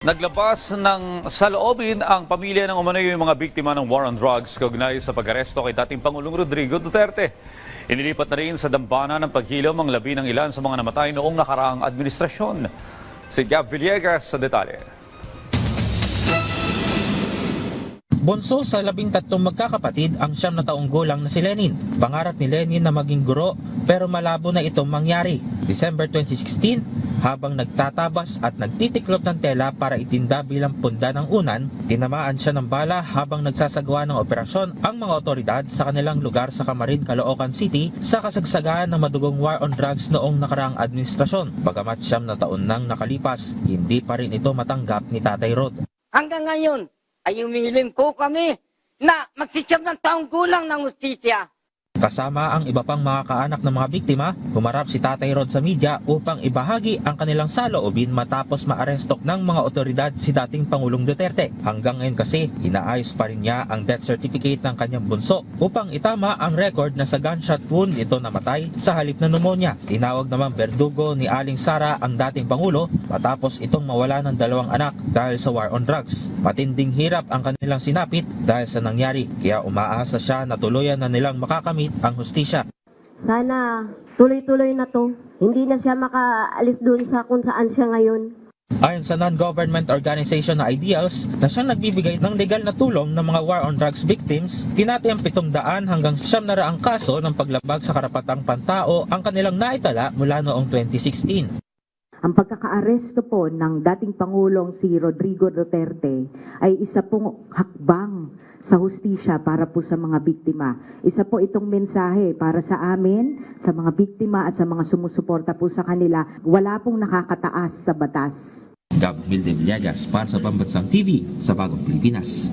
Naglabas ng saloobin ang pamilya ng umano'y mga biktima ng war on drugs kaugnay sa pag-aresto kay dating Pangulong Rodrigo Duterte. Inilipat na rin sa dambana ng paghilom ang labi ng ilan sa mga namatay noong nakaraang administrasyon. Si Gab Villegas sa detalye. Bunso sa 13 magkakapatid ang 9 na taong gulang na si Lenin. Pangarap ni Lenin na maging guro pero malabo na itong mangyari. December 2016, habang nagtatabas at nagtitiklop ng tela para itinda bilang punda ng unan, tinamaan siya ng bala habang nagsasagawa ng operasyon ang mga otoridad sa kanilang lugar sa Camarin, Caloocan City sa kasagsagaan ng madugong war on drugs noong nakaraang administrasyon. Bagamat 9 na taon nang nakalipas, hindi pa rin ito matanggap ni Tatay Rod. Hanggang ngayon ay umihiling po kami na magsisiyam ng taong gulang ng hustisya. Kasama ang iba pang mga kaanak ng mga biktima, humarap si Tatay Rod sa media upang ibahagi ang kanilang saloobin matapos maarestok ng mga otoridad si dating Pangulong Duterte. Hanggang ngayon kasi, inaayos pa rin niya ang death certificate ng kanyang bunso upang itama ang record na sa gunshot wound ito namatay sa halip na pneumonia. Tinawag naman berdugo ni Aling Sara ang dating Pangulo matapos itong mawala ng 2 anak dahil sa war on drugs. Matinding hirap ang kanilang sinapit dahil sa nangyari, kaya umaasa siya na tuluyan na nilang makakamit ang hustisya. Sana tuloy-tuloy na to. Hindi na siya makaalis doon sa kung saan siya ngayon. Ayon sa non-government organization na Ideals na siyang nagbibigay ng legal na tulong ng mga war on drugs victims, tinati ang 700 hanggang 900 kaso ng paglabag sa karapatang pantao ang kanilang naitala mula noong 2016. Ang pagkakaaresto po ng dating Pangulong si Rodrigo Duterte ay isa pong hakbang sa hustisya para po sa mga biktima. Isa po itong mensahe para sa amin, sa mga biktima at sa mga sumusuporta po sa kanila. Wala pong nakakataas sa batas. Gab Villegas para sa Pambansang TV sa Bagong Pilipinas.